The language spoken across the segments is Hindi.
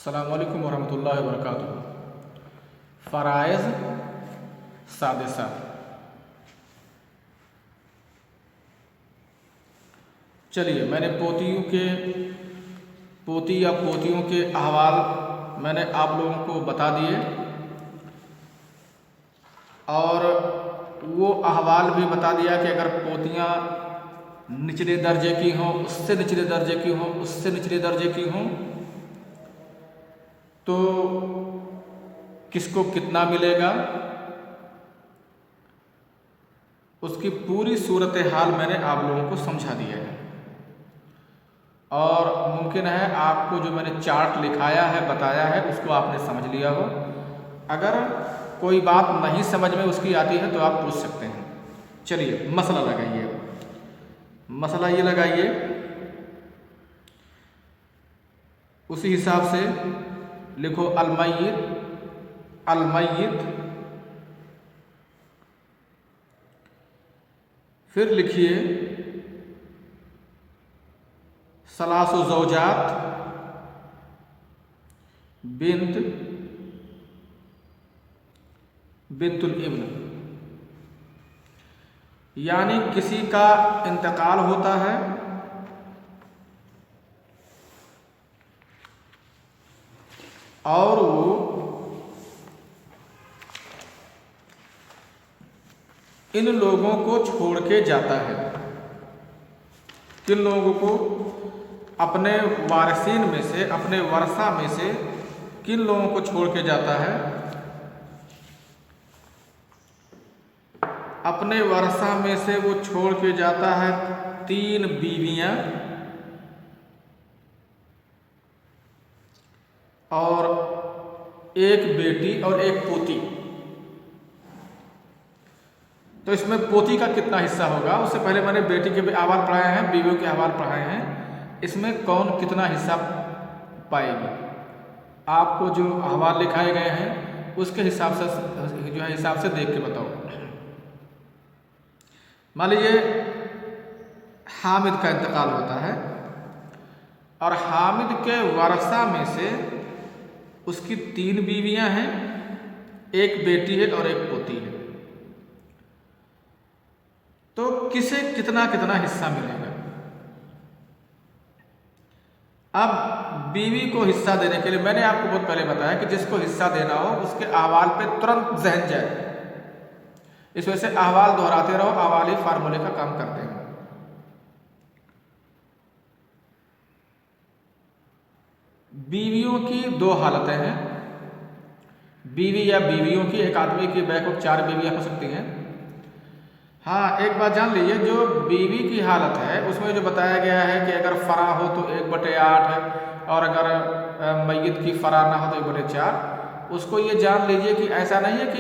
अस्सलामुअलैकुम वरहमतुल्लाहि वबरकातुहू। फ़राइज़ सादिसा। चलिए, मैंने पोती या पोतियों के अहवाल मैंने आप लोगों को बता दिए और वो अहवाल भी बता दिया कि अगर पोतियाँ निचले दर्जे की हों, उससे निचले दर्जे की हों, उससे निचले दर्जे की हों तो किसको कितना मिलेगा, उसकी पूरी सूरत हाल मैंने आप लोगों को समझा दिया है। और मुमकिन है आपको जो मैंने चार्ट लिखाया है, बताया है, उसको आपने समझ लिया हो। अगर कोई बात नहीं समझ में उसकी आती है तो आप पूछ सकते हैं। चलिए, मसला लगाइए। मसला ये लगाइए, उसी हिसाब से लिखो अलमय्यित, फिर लिखिए सलासु ज़ौजात बिंतुल इब्न, यानी किसी का इंतकाल होता है और वो इन लोगों को छोड़ के जाता है। किन लोगों को? अपने वारिसीन में से, अपने वरसा में से किन लोगों को छोड़ के जाता है? अपने वरसा में से वो छोड़ के जाता है 3 बीवियां और 1 बेटी और 1 पोती। तो इसमें पोती का कितना हिस्सा होगा? उससे पहले मैंने बेटी के अहवाल पढ़ाए हैं, बीवियों के अहवाल पढ़ाए हैं। इसमें कौन कितना हिस्सा पाएगी? आपको जो अहवाल लिखाए गए हैं उसके हिसाब से देख के बताओ। मान लीजिए हामिद का इंतकाल होता है और हामिद के वरसा में से उसकी 3 बीवियां हैं, 1 बेटी है और 1 पोती है। तो किसे कितना कितना हिस्सा मिलेगा? अब बीवी को हिस्सा देने के लिए मैंने आपको बहुत पहले बताया कि जिसको हिस्सा देना हो उसके अहवाल पे तुरंत जहन जाए। इस वजह से अहवाल दोहराते रहो, अहवाली फार्मूले का काम करते हैं। बीवियों की 2 हालतें हैं। बीवी या बीवियों की, एक आदमी की बैक 4 बीवियां हो सकती हैं। हाँ, एक बात जान लीजिए, जो बीवी की हालत है उसमें जो बताया गया है कि अगर फरा हो तो 1/8 है और अगर मय्यत की फरा ना हो तो 1/4। उसको ये जान लीजिए कि ऐसा नहीं है कि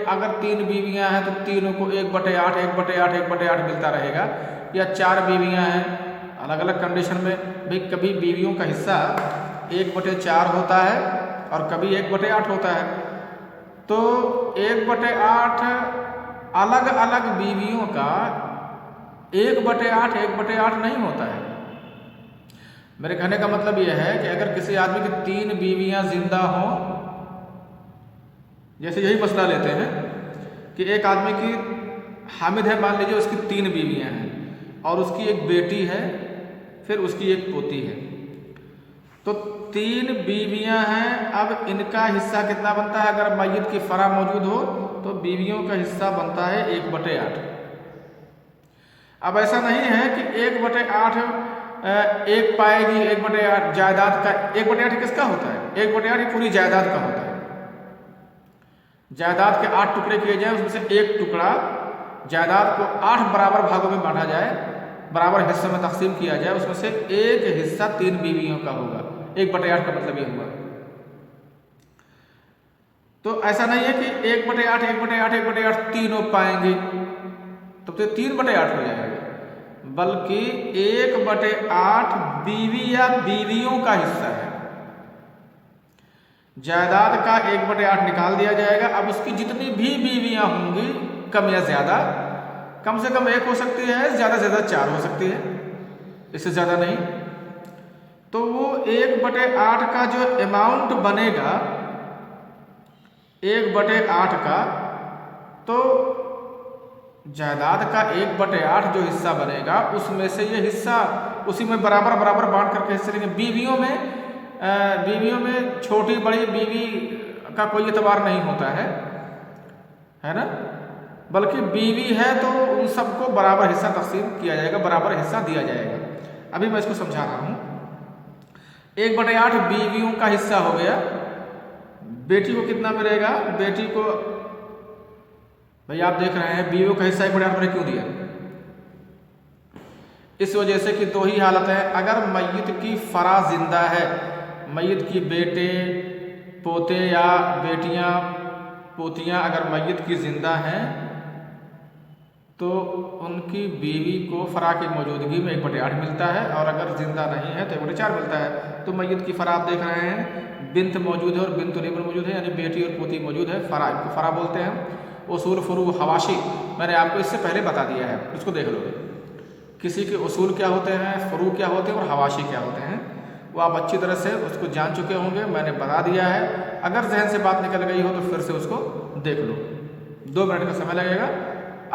अगर 3 बीवियां हैं तो तीनों को 1/8 1/8 मिलता रहेगा, या 4 बीवियां हैं अलग अलग कंडीशन में भी कभी बीवियों का हिस्सा 1/4 होता है और कभी 1/8 होता है। तो 1/8 अलग अलग बीवियों का 1/8 नहीं होता है। मेरे कहने का मतलब यह है कि अगर किसी आदमी की 3 बीवियां जिंदा हों, जैसे यही मसला लेते हैं कि एक आदमी की हामिद है, मान लीजिए उसकी 3 बीवियां हैं और उसकी 1 बेटी है, फिर उसकी 1 पोती है। तो 3 बीवियां हैं, अब इनका हिस्सा कितना बनता है? अगर मय्यत की फरा मौजूद हो तो बीवियों का हिस्सा बनता है 1/8। अब ऐसा नहीं है कि 1/8 एक पाएगी, 1/8 जायदाद का 1/8 किसका होता है? 1/8 पूरी जायदाद का होता है। जायदाद के 8 टुकड़े किए जाए, उसमें से 1 टुकड़ा जायदाद को 8 बराबर भागों में बांटा जाए, बराबर हिस्सों में तकसीम किया जाए, उसमें से 1 हिस्सा 3 बीवियों का होगा। 1/8 का मतलब ये हुआ। तो ऐसा नहीं है कि 1/8 तीनों पाएंगे तो 3/8 हो जाएगा, बल्कि 1/8 बीवी या बीवियों का हिस्सा है। जायदाद का 1/8 निकाल दिया जाएगा। अब उसकी जितनी भी बीवियां होंगी, कम या ज्यादा, कम से कम 1 हो सकती है, ज्यादा से ज्यादा 4 हो सकती है, इससे ज्यादा नहीं। तो तो वो 1/8 का जो अमाउंट बनेगा 1/8 का, तो जायदाद का 1/8 जो हिस्सा बनेगा उसमें से ये हिस्सा उसी में बराबर बराबर बांट करके हिस्से लेंगे। बीवियों में छोटी बड़ी बीवी का कोई एतबार नहीं होता है ना, बल्कि बीवी है तो उन सबको बराबर हिस्सा तकसीम किया जाएगा, बराबर हिस्सा दिया जाएगा। अभी मैं इसको समझा रहा हूँ। 1/8 बीवियों का हिस्सा हो गया। बेटी को कितना मिलेगा? बेटी को भाई आप देख रहे हैं बीवियों का हिस्सा 1/8 मैंने क्यों दिया? इस वजह से कि दो ही हालत है। अगर मय्यत की फरा जिंदा है, मय्यत की बेटे पोते या बेटियां पोतियां अगर मय्यत की जिंदा हैं तो उनकी बीवी को फरा की मौजूदगी में 1/8 मिलता है, और अगर जिंदा नहीं है तो 1/4 मिलता है। तो मय्यत की फरा आप देख रहे हैं, बिन्त मौजूद है और बिन्त इब्न मौजूद है, यानी बेटी और पोती मौजूद है। फरा, इनको फरा बोलते हैं। उसूल, फुरू, हवाशी मैंने आपको इससे पहले बता दिया है, इसको देख लो। किसी के उसूल क्या होते हैं, फुरू क्या होते हैं और हवाशी क्या होते हैं, वो आप अच्छी तरह से उसको जान चुके होंगे, मैंने बता दिया है। अगर जहन से बात निकल गई हो तो फिर से उसको देख लो, 2 मिनट का समय लगेगा,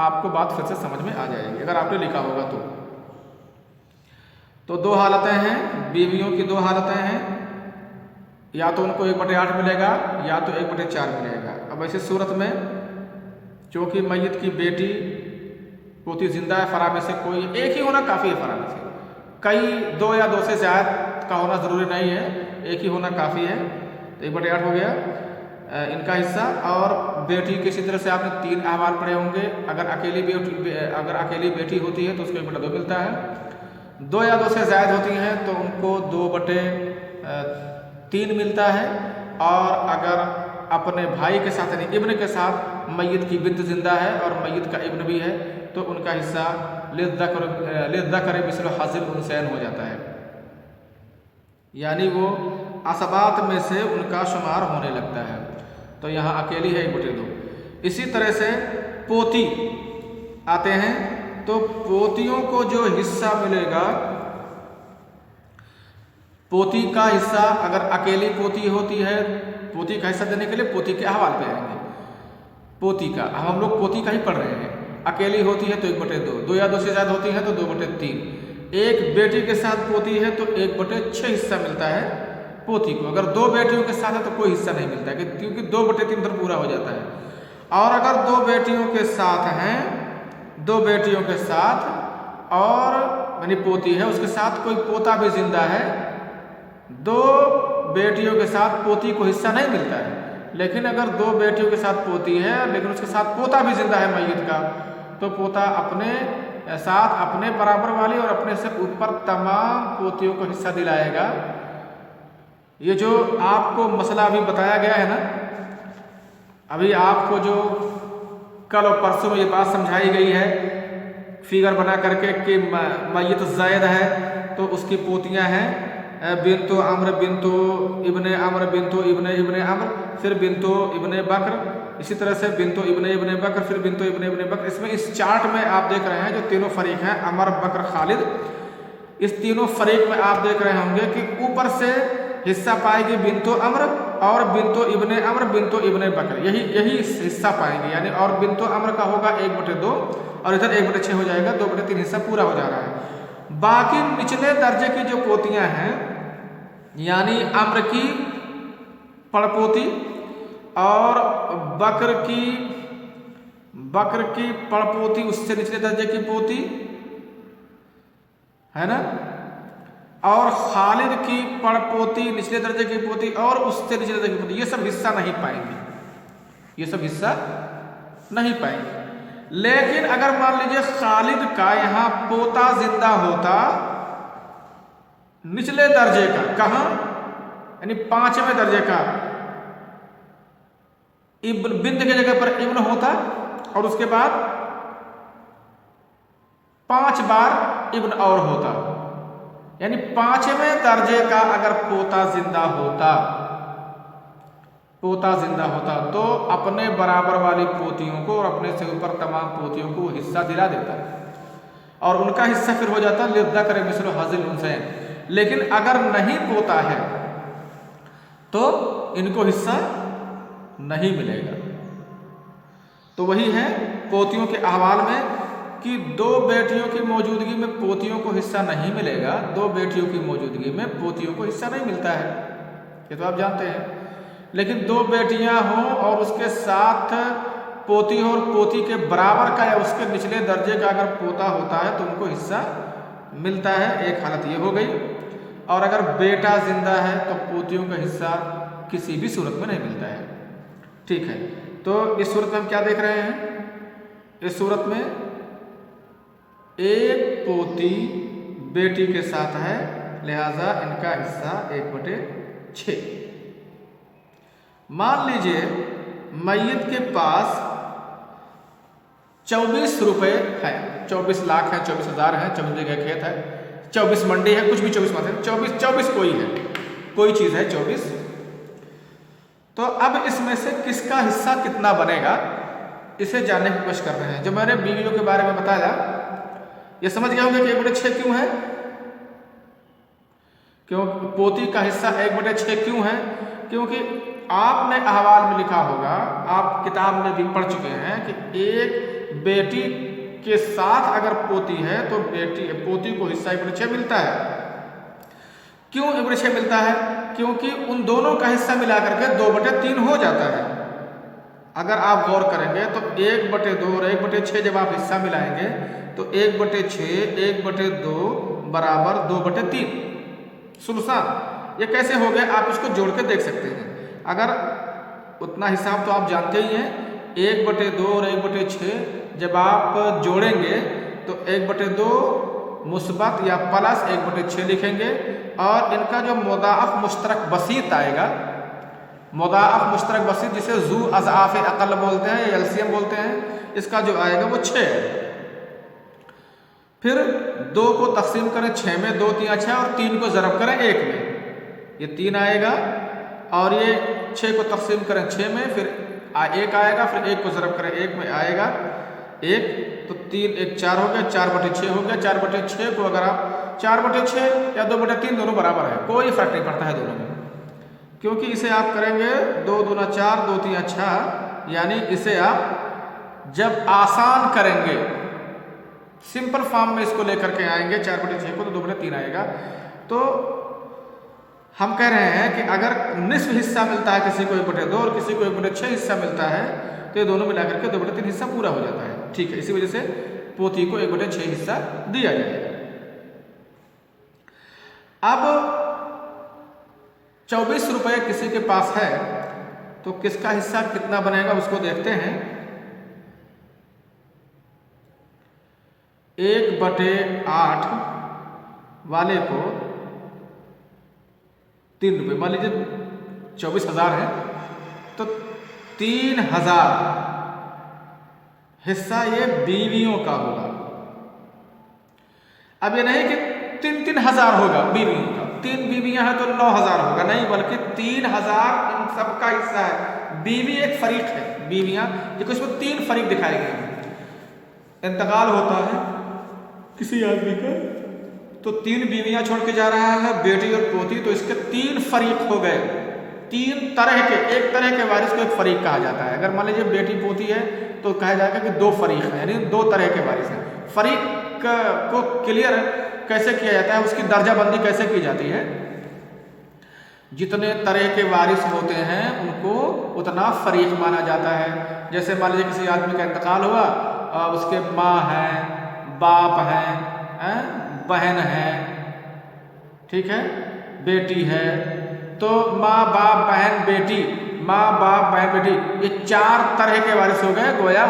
आपको बात फिर से समझ में आ जाएगी अगर आपने लिखा होगा तो 2 हालतें हैं, बीवियों की 2 हालतें हैं, या तो उनको 1/8 मिलेगा या तो 1/4 मिलेगा। अब ऐसी सूरत में चूँकि मय्यत की बेटी पोती जिंदा है, फरा में से कोई एक ही होना काफ़ी है, फरा में से कई 2 या 2 से ज़्यादा का होना ज़रूरी नहीं है, एक ही होना काफ़ी है। तो 1/8 हो गया इनका हिस्सा। और बेटी किसी तरह से आपने 3 अहवाल पढ़े होंगे। अगर अकेली बेटी होती है तो उसको 1/2 मिलता है। 2 या 2 से ज़्यादा होती हैं तो उनको 2/3 मिलता है। और अगर अपने भाई के साथ यानी इब्न के साथ मय्यत की बिन्त जिंदा है और मय्यत का इब्न भी है तो उनका हिस्सा लिज़्ज़कर मिस्ल हाज़िल उनसैन हो जाता है, यानी वो असबात में से उनका शुमार होने लगता है। तो यहाँ अकेली है 1/2। इसी तरह से पोती आते हैं, तो पोतियों को जो हिस्सा मिलेगा, पोती का हिस्सा अगर अकेली पोती होती है, पोती का हिस्सा देने के लिए पोती के अहवाल पे आएंगे। पोती का हम लोग पोती का ही पढ़ रहे हैं। अकेली होती है तो 1/2, 2 या 2 से ज़्यादा होती है तो 2/3। एक बेटी के साथ पोती है तो 1/6 हिस्सा मिलता है पोती को। अगर 2 बेटियों के साथ है तो कोई हिस्सा नहीं मिलता है, क्योंकि 2/3 तो पूरा हो जाता है। और अगर 2 बेटियों के साथ हैं, 2 बेटियों के साथ और यानी पोती है, उसके साथ कोई पोता भी जिंदा है, 2 बेटियों के साथ पोती को हिस्सा नहीं मिलता है। लेकिन अगर 2 बेटियों के साथ पोती है लेकिन उसके साथ पोता भी जिंदा है मय्यत का, तो पोता अपने साथ अपने बराबर वाली और अपने से ऊपर तमाम पोतियों को हिस्सा दिलाएगा। ये जो आपको मसला अभी बताया गया है ना, अभी आपको जो कल और परसों में ये बात समझाई गई है फिगर बना करके कि मय्यत ज़ायद है तो उसकी पोतियां हैं बिन्तो अम्र, बिन्तो इब्ने अम्र, बिन्तो इब्ने अम्र, फिर बिन्तो इब्ने बकर, इसी तरह से बिन्तो इब्ने बकर, फिर बिन्तो इब्ने बकर। इसमें इस चार्ट में आप देख रहे हैं जो तीनों फरीक हैं, अमर, बकर, खालिद, इस तीनों फरीक में आप देख रहे होंगे कि ऊपर से हिस्सा पाएगी बिन्तो अम्र और बिन्तो इब्ने अम्र, बिन्तो इब्ने बकर, यही हिस्सा पाएंगे। यानी और बिन्तो अम्र का होगा 1/2 और इधर 1/6 हो जाएगा, 2/3 हिस्सा पूरा हो जा रहा है। बाकी निचले दर्जे की जो पोतियां हैं, यानी अम्र की पड़पोती और बकर की पड़पोती, उससे निचले दर्जे की पोती है ना, और खालिद की पड़पोती निचले दर्जे की पोती और उससे निचले दर्जे की पोती, ये सब हिस्सा नहीं पाएंगे, ये सब हिस्सा नहीं पाएंगे। लेकिन अगर मान लीजिए खालिद का यहां पोता जिंदा होता निचले दर्जे का, कहां यानी 5वें दर्जे का, इब्न बिन्त की जगह पर इब्न होता और उसके बाद 5 बार इब्न और होता, यानी 5वें दर्जे का अगर पोता जिंदा होता तो अपने बराबर वाली पोतियों को और अपने से ऊपर तमाम पोतियों को हिस्सा दिला देता और उनका हिस्सा फिर हो जाता लिज़्ज़कर मिस्ल हाज़िल उनसैन। लेकिन अगर नहीं पोता है तो इनको हिस्सा नहीं मिलेगा। तो वही है पोतियों के अहवाल में कि दो बेटियों की मौजूदगी में पोतियों को हिस्सा नहीं मिलेगा, दो बेटियों की मौजूदगी में पोतियों को हिस्सा नहीं मिलता है, ये तो आप जानते हैं। लेकिन दो बेटियां हों और उसके साथ पोती हो और पोती के बराबर का या उसके निचले दर्जे का अगर पोता होता है तो उनको हिस्सा मिलता है। एक हालत ये हो गई। और अगर बेटा जिंदा है तो पोतियों का हिस्सा किसी भी सूरत में नहीं मिलता है। ठीक है, तो इस सूरत में हम क्या देख रहे हैं? इस सूरत में एक पोती बेटी के साथ है, लिहाजा इनका हिस्सा 1/6। मान लीजिए मैयत के पास 24 रुपए है, 24 लाख है, 24,000 है, 24 बीघा खेत है, 24 मंडी है, कुछ भी 24 मत है, 24 कोई है, कोई चीज है 24। तो अब इसमें से किसका हिस्सा कितना बनेगा इसे जानने की कोशिश कर रहे हैं। जो मैंने बीवियों के बारे में बताया, ये समझ गए होंगे कि 1/6 क्यों है, क्यों पोती का हिस्सा 1/6 क्यों है? क्योंकि आपने अहवाल में लिखा होगा, आप किताब में भी पढ़ चुके हैं कि एक बेटी के साथ अगर पोती है तो पोती को हिस्सा 1/6 मिलता है। क्यों 1/6 मिलता है? क्योंकि उन दोनों का हिस्सा मिला करके 2/3 हो जाता है। अगर आप गौर करेंगे तो 1/2 और 1/6 जब आप हिस्सा मिलाएंगे तो 1/6 1/2 बराबर 2/3। सुनसान ये कैसे हो गया, आप इसको जोड़ के देख सकते हैं। अगर उतना हिसाब तो आप जानते ही हैं, 1/2 और 1/6 जब आप जोड़ेंगे तो 1/2 मुस्बत या प्लस 1/6 लिखेंगे और इनका जो मुदाअफ मुश्तरक बसीत आएगा, मुदाअफ मुश्तरक बसीत जिसे जू अज़आफ़ अक़ल बोलते हैं या एलसीएम बोलते हैं, इसका जो आएगा वो 6 है। फिर 2 को तकसीम करें 6 में, 2 3 6 और 3 को ज़रब करें 1 में, ये 3 आएगा। और ये 6 को तकसीम करें 6 में, फिर 1 आएगा, फिर 1 को ज़रब करें 1 में आएगा 1, तो 3 1 4 हो गया, 4/6 हो गया। 4/6 को अगर आप 4/6 या 2/3 दोनों बराबर है, कोई फर्क नहीं पड़ता है दोनों में, क्योंकि इसे आप करेंगे 2 दूना 4 2 3 6, यानी इसे आप जब आसान करेंगे सिंपल फॉर्म में इसको लेकर के आएंगे 4/6 को तो 2/3 आएगा। तो हम कह रहे हैं कि अगर निस्फ हिस्सा मिलता है किसी को 1/2 और किसी को 1/6 हिस्सा मिलता है तो ये दोनों मिलाकर के 2/3 हिस्सा पूरा हो जाता है। ठीक है, इसी वजह से पोती को 1/6 हिस्सा दिया जाएगा। अब 24 रुपए किसी के पास है तो किसका हिस्सा कितना बनेगा उसको देखते हैं। 1/8 वाले को 3 रुपये, मान लीजिए 24,000 है तो 3,000 हिस्सा ये बीवियों का होगा। अब ये नहीं कि 3,000 होगा बीवियों का, 3 बीवियां हैं तो 9,000 होगा, नहीं, बल्कि 3,000 इन सबका हिस्सा है। बीवी एक फरीक है, बीवियां देखो इसमें 3 फरीक दिखाए गए हैं। इंतकाल होता है किसी आदमी का तो 3 बीवियां छोड़ के जा रहा है, बेटी और पोती, तो इसके 3 फरीक हो गए। 3 तरह के, एक तरह के वारिस को एक फरीक कहा जाता है। अगर मान लीजिए बेटी पोती है तो कहा जाएगा कि 2 फरीक हैं, यानी 2 तरह के वारिस हैं। फरीक को क्लियर कैसे किया जाता है, उसकी दर्जाबंदी कैसे की जाती है? जितने तरह के वारिस होते हैं उनको उतना फरीक माना जाता है। जैसे मान लीजिए किसी आदमी का इंतकाल हुआ, उसके माँ है, बाप है, बहन है, ठीक है, बेटी है, तो माँ बाप बहन बेटी, माँ बाप बहन बेटी, ये 4 तरह के वारिस हो गए। गोया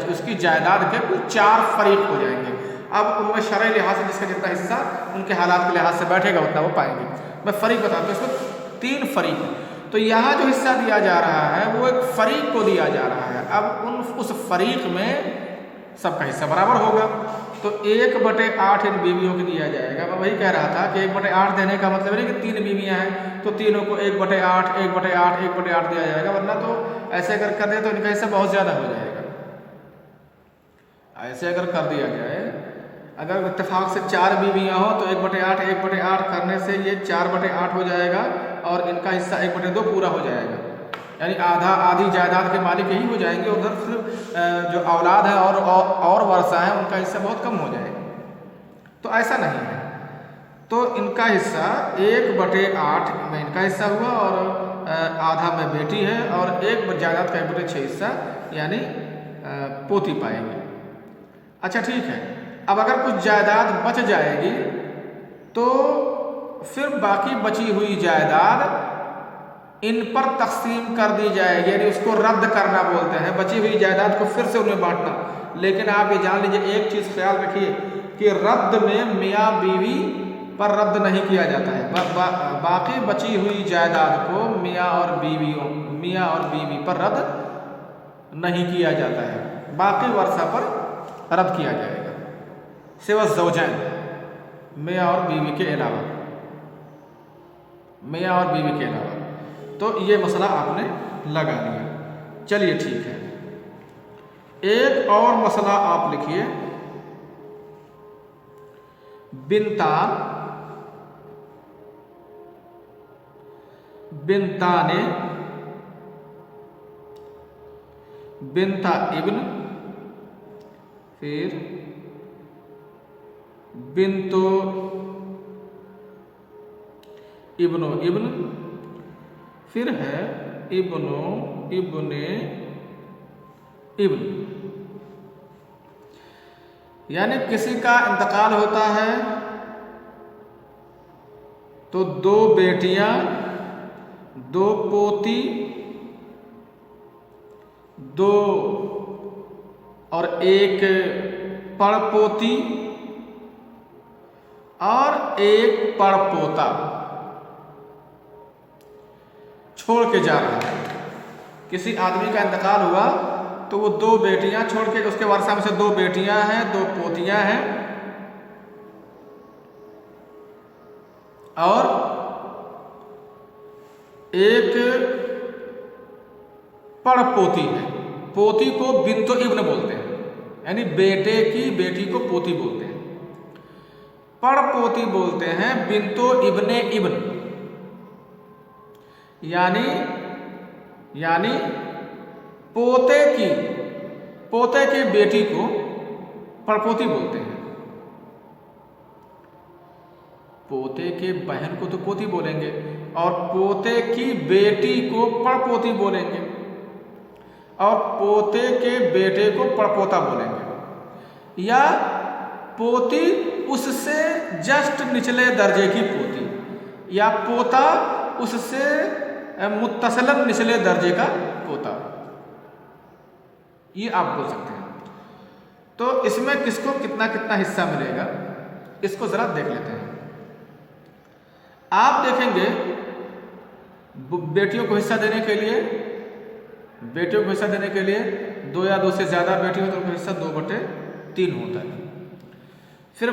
उसकी जायदाद के कुल 4 फरीक हो जाएंगे। अब उनमें शरई लिहाज से जिसका जितना हिस्सा उनके हालात के लिहाज से बैठेगा उतना वो पाएंगे। मैं फरीक बताता हूँ, इसमें 3 फरीक है। तो यहाँ जो हिस्सा दिया जा रहा है वो एक फरीक को दिया जा रहा है। अब उस फरीक में सबका हिस्सा बराबर होगा, तो 1/8 इन बीवियों को दिया जाएगा। मैं वही कह रहा था कि 1/8 देने का मतलब नहीं कि 3 बीवियां हैं तो तीनों को 1/8 1/8 1/8 दिया जाएगा, वरना तो ऐसे अगर कर दे तो इनका हिस्सा बहुत ज़्यादा हो जाएगा। ऐसे अगर कर दिया जाए, अगर इत्तेफाक से 4 बीवियाँ हो तो 1/8 1/8 करने से ये 4/8 हो जाएगा और इनका हिस्सा 1/2 पूरा हो जाएगा, यानी आधा आधी जायदाद के मालिक यही हो जाएंगे। उधर सिर्फ जो औलाद है और वर्षा है उनका हिस्सा बहुत कम हो जाएगा। तो ऐसा नहीं है, तो इनका हिस्सा 1/8 में इनका हिस्सा हुआ और आधा में बेटी है और एक जायदाद का 1/6 हिस्सा यानी पोती पाएगी। अच्छा ठीक है, अब अगर कुछ जायदाद बच जाएगी तो फिर बाकी बची हुई जायदाद इन पर तकसीम कर दी जाएगी, यानी उसको रद्द करना बोलते हैं, बची हुई जायदाद को फिर से उन्हें बांटना। लेकिन आप ये जान लीजिए, एक चीज़ ख्याल रखिए कि रद्द में मियाँ बीवी पर रद्द नहीं किया जाता है। बाकी बची हुई जायदाद को मियाँ और बीवी पर रद्द नहीं किया जाता है, बाकी वर्षा पर रद्द किया जाएगा, सिवा ज़ौजैन, मियाँ और बीवी के अलावा, मियाँ और बीवी के अलावा। तो ये मसला आपने लगा लिया। चलिए ठीक है, एक और मसला आप लिखिए, बिनताने बिनता इब्न, फिर बिनतो इब्नो इब्न, फिर है इब्नो इब्ने इब्न। यानी किसी का इंतकाल होता है तो 2 बेटियां, 2 पोती, 2 और 1 पड़पोती और 1 पड़पोता छोड़ के जा रहा है। किसी आदमी का इंतकाल हुआ तो वो 2 बेटियां छोड़ के, उसके वर्षा में से 2 बेटियां हैं, 2 पोतियां हैं और 1 पड़पोती है। पोती को बिन्तो इब्न बोलते हैं, यानी बेटे की बेटी को पोती बोलते हैं। पड़पोती बोलते हैं बिन्तो इब्ने इब्न, यानी पोते की बेटी को पड़पोती बोलते हैं। पोते के बहन को तो पोती बोलेंगे और पोते की बेटी को पड़पोती बोलेंगे और पोते के बेटे को पड़पोता बोलेंगे, या पोती उससे जस्ट निचले दर्जे की पोती, या पोता उससे मुत्तसलन निचले दर्जे का पोता, ये आप बोल सकते हैं। तो इसमें किसको कितना कितना हिस्सा मिलेगा इसको जरा देख लेते हैं। आप देखेंगे बेटियों को हिस्सा देने के लिए 2 या 2 से ज़्यादा बेटी हो तो उनका हिस्सा 2/3 होता है। फिर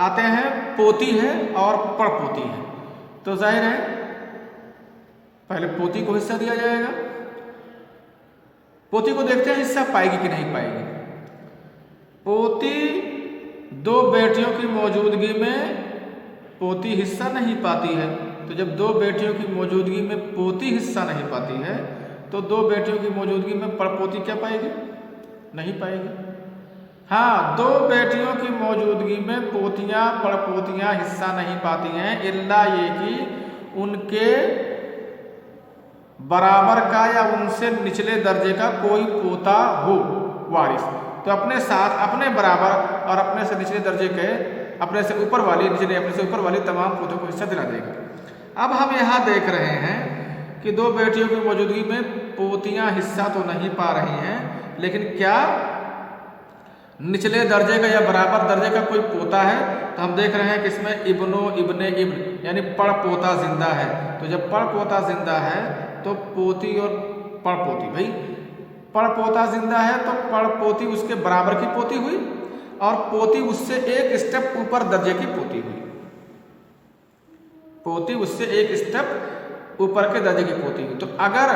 आते हैं पोती है और पड़पोती है, तो जाहिर है पहले पोती को हिस्सा दिया जाएगा। पोती को देखते हैं हिस्सा पाएगी कि नहीं पाएगी। पोती 2 बेटियों की मौजूदगी में पोती हिस्सा नहीं पाती है, तो जब 2 बेटियों की मौजूदगी में पोती हिस्सा नहीं पाती है तो 2 बेटियों की मौजूदगी में पड़पोती क्या पाएगी? नहीं पाएगी। हाँ, 2 बेटियों की मौजूदगी में पोतियां पड़पोतियां हिस्सा नहीं पाती हैं, इल्ला ये कि उनके बराबर का या उनसे निचले दर्जे का कोई पोता हो वारिस, तो अपने साथ अपने बराबर और अपने से निचले दर्जे के अपने से ऊपर वाली तमाम पोतों को हिस्सा दिला देगा। अब हम यहाँ देख रहे हैं कि 2 बेटियों की मौजूदगी में पोतियां हिस्सा तो नहीं पा रही हैं, लेकिन क्या निचले दर्जे का या बराबर दर्जे का कोई पोता है? तो हम देख रहे हैं कि इसमें इब्नो इब्ने इब्न यानी पड़पोता जिंदा है। तो जब पड़पोता जिंदा है तो पोती और पड़पोती, भाई पड़पोता जिंदा है तो पड़पोती उसके बराबर की पोती हुई और पोती उससे एक स्टेप ऊपर दर्जे की पोती हुई। पोती उससे एक स्टेप ऊपर के दर्जे की पोती हुई। तो अगर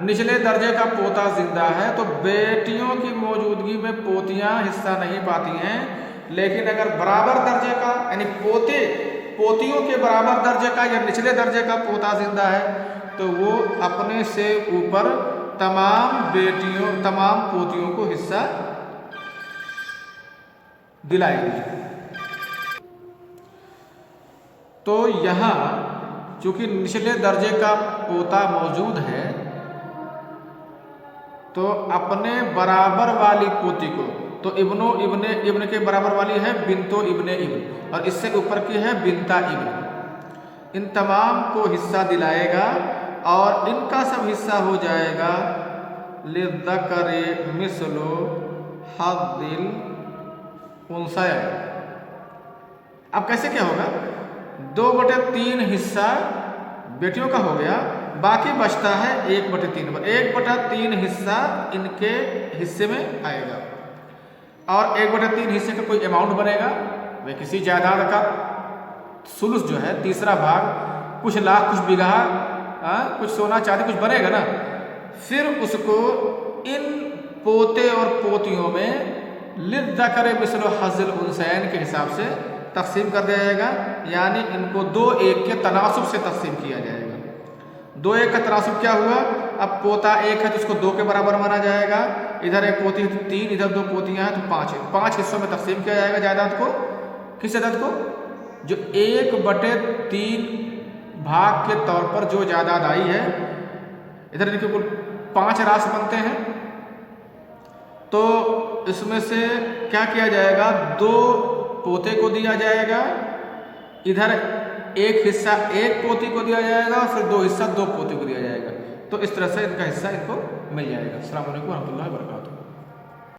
निचले दर्जे का पोता जिंदा है तो बेटियों की मौजूदगी में पोतियां हिस्सा नहीं पाती हैं, लेकिन अगर बराबर दर्जे का यानी पोतियों के बराबर दर्जे का या निचले दर्जे का पोता जिंदा है तो वो अपने से ऊपर तमाम पोतियों को हिस्सा दिलाएगी। तो यहाँ चूंकि निचले दर्जे का पोता मौजूद है तो अपने बराबर वाली पोती को, तो इब्न के बराबर वाली है बिन्तो इब्ने इब्न और इससे ऊपर की है बिन्ता इब्न, इन तमाम को हिस्सा दिलाएगा और इनका सब हिस्सा हो जाएगा लिज़्ज़करि मिस्लु हज़्ज़िल उन्सयैन। अब कैसे क्या होगा, 2/3 हिस्सा बेटियों का हो गया, बाकी बचता है 1/3। 1/3 हिस्सा इनके हिस्से में आएगा और 1/3 हिस्से का कोई अमाउंट बनेगा, वे किसी जायदाद का सुलुस जो है तीसरा भाग, कुछ लाख कुछ बीघा, कुछ सोना चांदी कुछ बनेगा ना, फिर उसको इन पोते और पोतियों में लिज़्ज़करि मिस्लु हज़्ज़िल उन्सयैन के हिसाब से तकसीम कर दिया जाएगा, यानी इनको 2-1 के तनासुब से तकसीम किया जाएगा। 2-1 का तनासुब क्या हुआ, अब पोता 1 है तो उसको 2 के बराबर माना जाएगा, इधर एक पोती है तो 3, इधर 2 पोतियां हैं तो 5 है। 5 हिस्सों में तकसीम किया जाएगा जायदाद को। किस जायदाद को, जो 1/3 भाग के तौर पर जो जायदाद आई है, इधर देखिए कुल 5 राशि बनते हैं तो इसमें से क्या किया जाएगा, 2 पोते को दिया जाएगा, इधर 1 हिस्सा 1 पोती को दिया जाएगा, फिर 2 हिस्सा 2 पोते को दिया जाएगा। तो इस तरह से इनका हिस्सा इनको मिल जाएगा। अस्सलाम वालेकुम रहमतुल्लाहि व बरकातुहू।